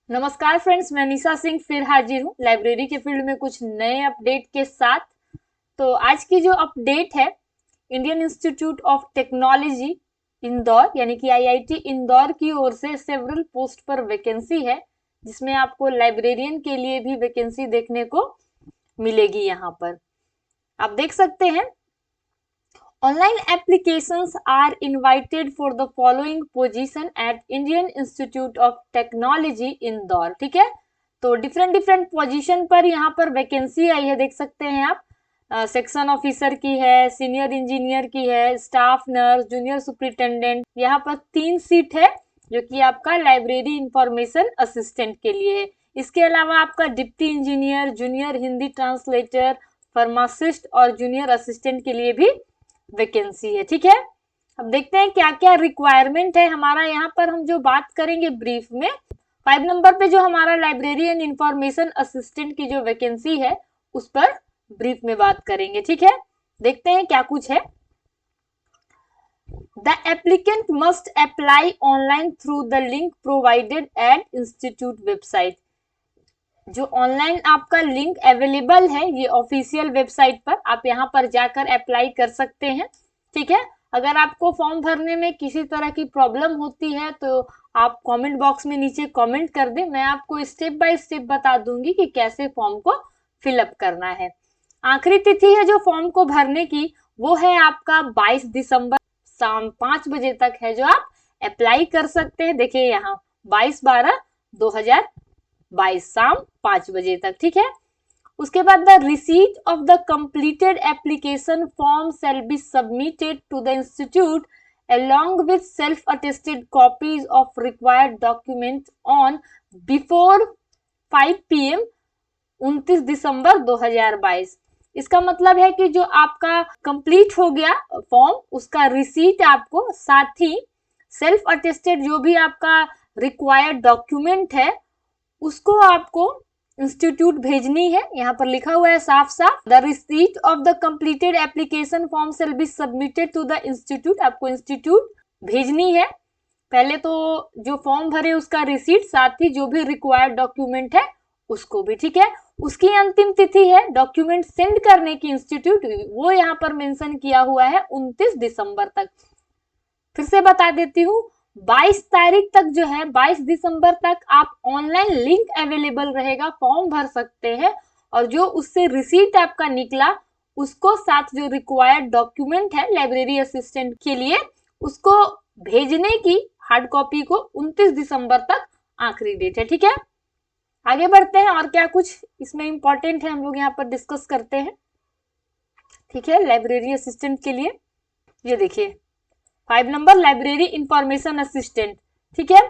नमस्कार फ्रेंड्स, मैं निशा सिंह फिर हाजिर हूँ लाइब्रेरी के फील्ड में कुछ नए अपडेट के साथ। तो आज की जो अपडेट है, Indian institute of technology Indore यानी कि आईआईटी इंदौर की ओर से सेवरल पोस्ट पर वैकेंसी है, जिसमें आपको लाइब्रेरियन के लिए भी वैकेंसी देखने को मिलेगी। यहाँ पर आप देख सकते हैं, online applications are invited for the following position at Indian Institute of Technology Indore. ठीक है, तो डिफरेंट डिफरेंट पोजीशन पर यहाँ पर वैकेंसी आई है, देख सकते हैं आप। सेक्शन ऑफिसर की है, सीनियर इंजीनियर की है, स्टाफ नर्स, जूनियर सुपरिटेंडेंट। यहाँ पर 3 सीट है जो कि आपका लाइब्रेरी इंफॉर्मेशन असिस्टेंट के लिए है। इसके अलावा आपका deputy engineer, junior Hindi translator, pharmacist और जूनियर असिस्टेंट के लिए भी वैकेंसी है। ठीक है, अब देखते हैं क्या क्या रिक्वायरमेंट है हमारा। यहाँ पर हम जो बात करेंगे ब्रीफ में, 5 नंबर पे जो हमारा लाइब्रेरी एंड इंफॉर्मेशन असिस्टेंट की जो वैकेंसी है उस पर ब्रीफ में बात करेंगे। ठीक है, देखते हैं क्या कुछ है। The applicant must apply online through the link provided eight institute website. जो ऑनलाइन आपका लिंक अवेलेबल है ये ऑफिशियल वेबसाइट पर, आप यहाँ पर जाकर अप्लाई कर सकते हैं। ठीक है, अगर आपको फॉर्म भरने में किसी तरह की प्रॉब्लम होती है तो आप कमेंट बॉक्स में नीचे कमेंट कर दें, मैं आपको स्टेप बाय स्टेप बता दूंगी कि कैसे फॉर्म को फिलअप करना है। आखिरी तिथि है जो फॉर्म को भरने की, वो है आपका 22 दिसंबर शाम 5 बजे तक है, जो आप अप्लाई कर सकते हैं। देखिए यहाँ 22/12/2022 शाम 5 बजे तक। ठीक है, उसके बाद the receipt of the completed application form shall be submitted to the institute along with self-attested copies of required documents on before 5 PM 29 दिसंबर 2022। इसका मतलब है कि जो आपका कंप्लीट हो गया फॉर्म, उसका रिसीट आपको, साथ ही सेल्फ अटेस्टेड जो भी आपका रिक्वायर्ड डॉक्यूमेंट है उसको आपको इंस्टीट्यूट भेजनी है। यहाँ पर लिखा हुआ है साफ साफ, the receipt of the completed application form shall be submitted to the institute. आपको इंस्टीट्यूट भेजनी है पहले तो जो फॉर्म भरे उसका रिसीट, साथ ही जो भी रिक्वायर्ड डॉक्यूमेंट है उसको भी। ठीक है, उसकी अंतिम तिथि है डॉक्यूमेंट सेंड करने की इंस्टीट्यूट, वो यहाँ पर मेंशन किया हुआ है 29 दिसंबर तक। फिर से बता देती हूँ, 22 तारीख तक जो है, 22 दिसंबर तक आप ऑनलाइन लिंक अवेलेबल रहेगा, फॉर्म भर सकते हैं और जो उससे रिसीट आपका निकला उसको साथ जो रिक्वायर्ड डॉक्यूमेंट है लाइब्रेरी असिस्टेंट के लिए उसको भेजने की हार्ड कॉपी को 29 दिसंबर तक आखिरी डेट है। ठीक है, आगे बढ़ते हैं और क्या कुछ इसमें इंपॉर्टेंट है हम लोग यहाँ पर डिस्कस करते हैं। ठीक है, लाइब्रेरी असिस्टेंट के लिए ये देखिए 5 नंबर लाइब्रेरी इंफॉर्मेशन असिस्टेंट। ठीक है,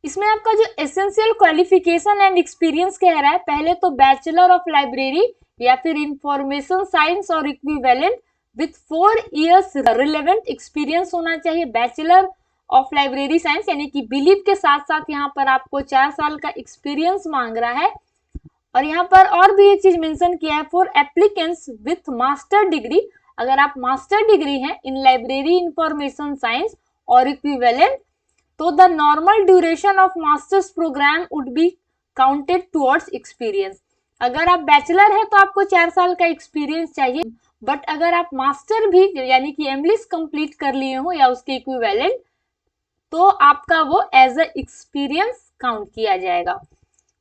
इसमें आपका जो एसेंशियल क्वालिफिकेशन एंड एक्सपीरियंस कह रहा है, पहले तो बैचलर ऑफ लाइब्रेरी या फिर इंफॉर्मेशन साइंस और equivalent with 4 years relevant experience होना चाहिए। बैचलर ऑफ लाइब्रेरी साइंस यानी कि बिलीव के साथ साथ यहाँ पर आपको 4 साल का एक्सपीरियंस मांग रहा है। और यहाँ पर और भी एक चीज मेंशन किया है, for applicants with master degree, अगर आप मास्टर डिग्री हैं इन लाइब्रेरी इंफॉर्मेशन साइंस और इक्विवेलेंट, तो the normal duration of masters program would be counted towards experience. अगर आप बैचलर है तो आपको 4 साल का एक्सपीरियंस चाहिए, बट अगर आप मास्टर भी यानी कि एमलिस कंप्लीट कर लिए हो या उसके इक्विवेलेंट, तो आपका वो एज अ एक्सपीरियंस काउंट किया जाएगा।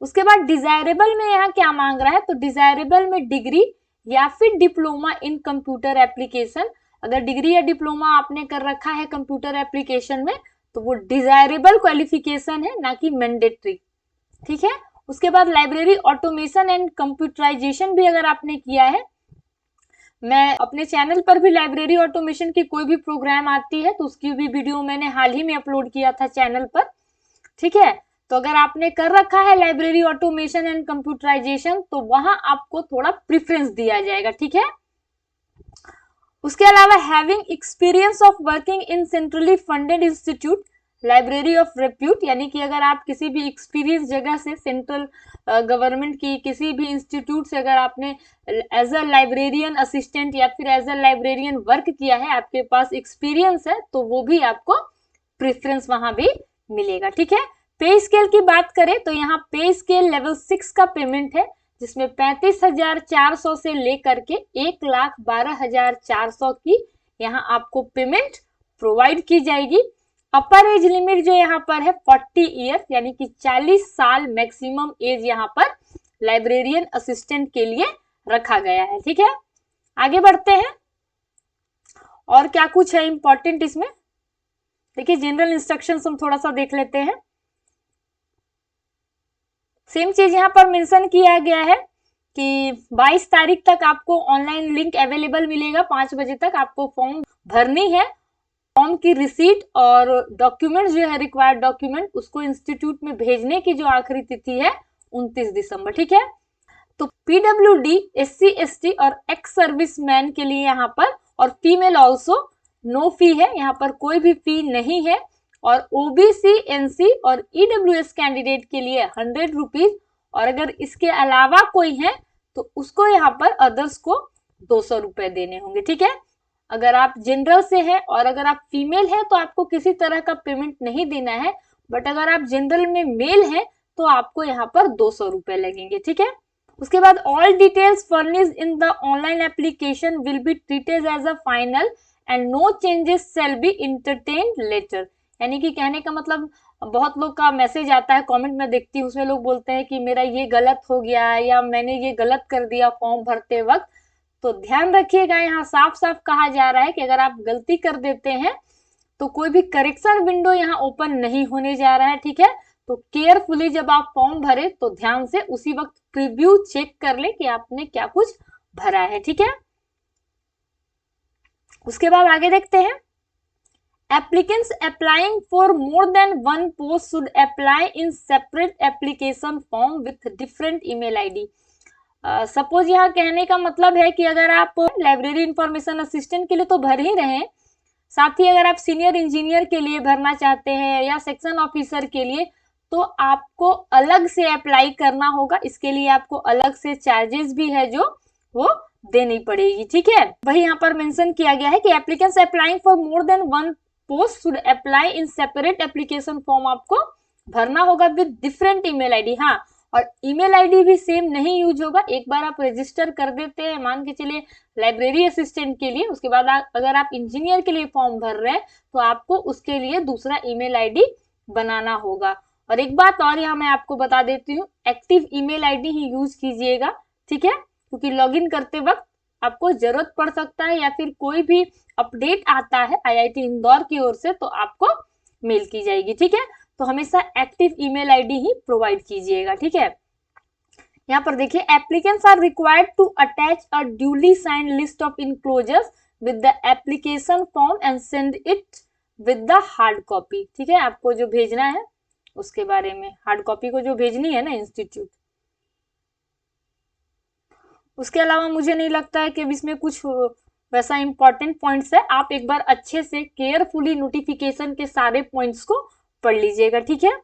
उसके बाद डिजायरेबल में यहाँ क्या मांग रहा है, तो डिजायरेबल में डिग्री या फिर डिप्लोमा इन कंप्यूटर एप्लीकेशन। अगर डिग्री या डिप्लोमा आपने कर रखा है कंप्यूटर एप्लीकेशन में तो वो डिजायरेबल क्वालिफिकेशन है, ना कि मैंडेटरी। ठीक है, उसके बाद लाइब्रेरी ऑटोमेशन एंड कंप्यूटराइजेशन भी अगर आपने किया है, मैं अपने चैनल पर भी लाइब्रेरी ऑटोमेशन की कोई भी प्रोग्राम आती है तो उसकी भी वीडियो मैंने हाल ही में अपलोड किया था चैनल पर। ठीक है, तो अगर आपने कर रखा है लाइब्रेरी ऑटोमेशन एंड कंप्यूटराइजेशन तो वहां आपको थोड़ा प्रेफरेंस दिया जाएगा। ठीक है, उसके अलावा having experience of working in centrally funded institute library of repute, यानी कि अगर आप किसी भी एक्सपीरियंस जगह से, सेंट्रल गवर्नमेंट की किसी भी इंस्टीट्यूट से अगर आपने एज अ लाइब्रेरियन असिस्टेंट या फिर एज अ लाइब्रेरियन वर्क किया है, आपके पास एक्सपीरियंस है, तो वो भी आपको प्रेफरेंस वहां भी मिलेगा। ठीक है, पे स्केल की बात करें तो यहाँ पे स्केल लेवल 6 का पेमेंट है, जिसमें 35,400 से लेकर के 1,12,400 की यहाँ आपको पेमेंट प्रोवाइड की जाएगी। अपर एज लिमिट जो यहाँ पर है 40 ईयर यानी कि 40 साल मैक्सिमम एज यहाँ पर लाइब्रेरियन असिस्टेंट के लिए रखा गया है। ठीक है, आगे बढ़ते हैं। और क्या कुछ है इंपॉर्टेंट इसमें, देखिए जनरल इंस्ट्रक्शंस हम थोड़ा सा देख लेते हैं। सेम चीज यहाँ पर मेंशन किया गया है कि 22 तारीख तक आपको ऑनलाइन लिंक अवेलेबल मिलेगा, 5 बजे तक आपको फॉर्म भरनी है। फॉर्म की रिसीट और डॉक्यूमेंट जो है रिक्वायर्ड डॉक्यूमेंट उसको इंस्टीट्यूट में भेजने की जो आखिरी तिथि है 29 दिसंबर। ठीक है, तो पीडब्ल्यूडी, SC ST और एक्स सर्विस मैन के लिए यहाँ पर और फीमेल ऑल्सो नो फी है, यहाँ पर कोई भी फी नहीं है। और OBC, NC और EWS कैंडिडेट के लिए 100 रुपीज, और अगर इसके अलावा कोई है तो उसको यहाँ पर अदर्स को 200 रुपए देने होंगे। ठीक है, अगर आप जनरल से हैं और अगर आप फीमेल हैं तो आपको किसी तरह का पेमेंट नहीं देना है, बट अगर आप जनरल में मेल हैं तो आपको यहाँ पर 200 रुपए लगेंगे। ठीक है, उसके बाद all details furnished in the online application will be treated as a final and no changes shall be entertained later. यानी कि कहने का मतलब बहुत लोग का मैसेज आता है, कमेंट में देखती हूँ, उसमें लोग बोलते हैं कि मेरा ये गलत हो गया है या मैंने ये गलत कर दिया फॉर्म भरते वक्त। तो ध्यान रखिएगा, यहाँ साफ साफ कहा जा रहा है कि अगर आप गलती कर देते हैं तो कोई भी करेक्शन विंडो यहाँ ओपन नहीं होने जा रहा है। ठीक है, तो केयरफुली जब आप फॉर्म भरे तो ध्यान से उसी वक्त प्रीव्यू चेक कर ले कि आपने क्या कुछ भरा है। ठीक है, उसके बाद आगे देखते हैं। Applicants applying for more than one post should apply in separate application form with different email ID. Suppose यहाँ कहने का मतलब है कि अगर आप लाइब्रेरी इंफॉर्मेशन असिस्टेंट के लिए तो भर ही रहे हैं, साथ ही अगर आप सीनियर इंजीनियर के लिए भरना चाहते हैं या सेक्शन ऑफिसर के लिए तो आपको अलग से अप्लाई करना होगा। इसके लिए आपको अलग से चार्जेस भी है जो वो देनी पड़ेगी। ठीक है, वही यहाँ पर मेंशन किया गया है कि applicants applying for more than one post should apply in separate application form आपको भरना होगा विद डिफरेंट ईमेल आईडी। हाँ, और ईमेल आईडी भी सेम नहीं यूज होगा। एक बार आप रजिस्टर कर देते हैं, मान के चलिए लाइब्रेरी असिस्टेंट के लिए, उसके बाद अगर आप इंजीनियर के लिए फॉर्म भर रहे हैं तो आपको उसके लिए दूसरा ईमेल आईडी बनाना होगा। और एक बात और यहाँ मैं आपको बता देती हूँ, एक्टिव ईमेल आईडी ही यूज कीजिएगा। ठीक है, क्योंकि लॉगिन करते वक्त आपको जरूरत पड़ सकता है या फिर कोई भी अपडेट आता है IIT इंदौर की ओर से तो आपको मेल की जाएगी। ठीक है, तो हमेशा एक्टिव ईमेल आईडी ही प्रोवाइड कीजिएगा। ठीक है, यहाँ पर देखिए, applicants are required to attach a duly signed list of enclosures with the application form and send it with the hard copy. ठीक है, आपको जो भेजना है उसके बारे में, हार्ड कॉपी को जो भेजनी है ना इंस्टीट्यूट। उसके अलावा मुझे नहीं लगता है कि इसमें कुछ वैसा इंपॉर्टेंट पॉइंट्स है। आप एक बार अच्छे से केयरफुली नोटिफिकेशन के सारे पॉइंट्स को पढ़ लीजिएगा। ठीक है,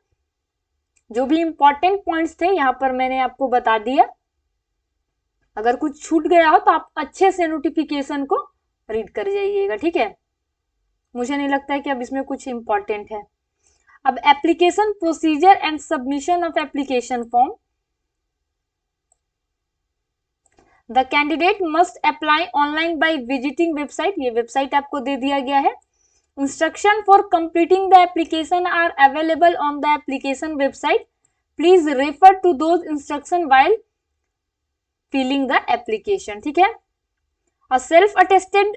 जो भी इंपॉर्टेंट पॉइंट्स थे यहाँ पर मैंने आपको बता दिया। अगर कुछ छूट गया हो तो आप अच्छे से नोटिफिकेशन को रीड कर जाइएगा। ठीक है, मुझे नहीं लगता है कि अब इसमें कुछ इंपॉर्टेंट है। अब application procedure and submission of application form. The candidate must apply online by visiting website, ये वेबसाइट आपको दे दिया गया है। Instruction for completing the application are available on the application website, please refer to those instruction while filling the application. ठीक है, a self attested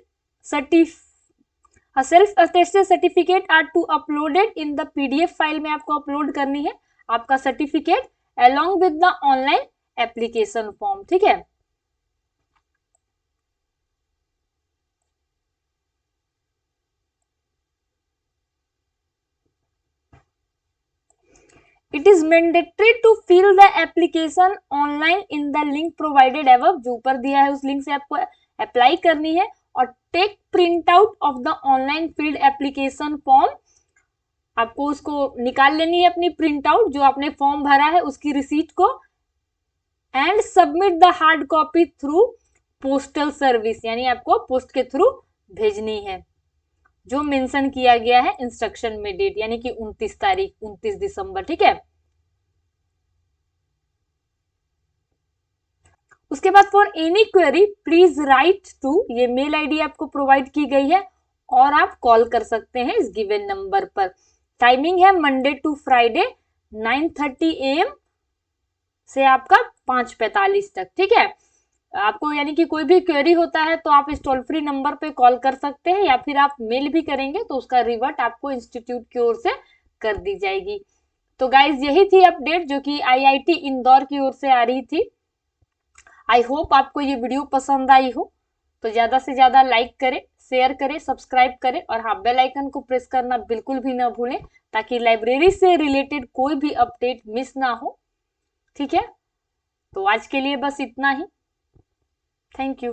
certificate are to uploaded in the PDF file में आपको upload करनी है आपका certificate along with the online application form. ठीक है, It is mandatory to fill the application online in the link provided above, जो ऊपर दिया है उस लिंक से आपको अप्लाई करनी है। और take print out of the online field application form, आपको उसको निकाल लेनी है अपनी प्रिंट आउट जो आपने फॉर्म भरा है उसकी रिसीट को, and submit the hard copy through postal service, यानी आपको पोस्ट के थ्रू भेजनी है। जो मेंशन किया गया है इंस्ट्रक्शन में डेट, यानी कि 29 तारीख, 29 दिसंबर। ठीक है। उसके बाद for any query please write to, ये मेल आईडी आपको प्रोवाइड की गई है और आप कॉल कर सकते हैं इस गिवन नंबर पर। टाइमिंग है मंडे टू फ्राइडे 9:30 AM से आपका 5:45 तक। ठीक है। आपको यानी कि कोई भी क्वेरी होता है तो आप इस टोल फ्री नंबर पे कॉल कर सकते हैं, या फिर आप मेल भी करेंगे तो उसका रिवर्ट आपको इंस्टीट्यूट की ओर से कर दी जाएगी। तो गाइज यही थी अपडेट जो कि IIT इंदौर की ओर से आ रही थी। आई होप आपको ये वीडियो पसंद आई हो, तो ज्यादा से ज्यादा लाइक करें, शेयर करें, सब्सक्राइब करें और हाँ, बेल आइकन को प्रेस करना बिल्कुल भी ना भूलें, ताकि लाइब्रेरी से रिलेटेड कोई भी अपडेट मिस ना हो। ठीक है। तो आज के लिए बस इतना ही। Thank you.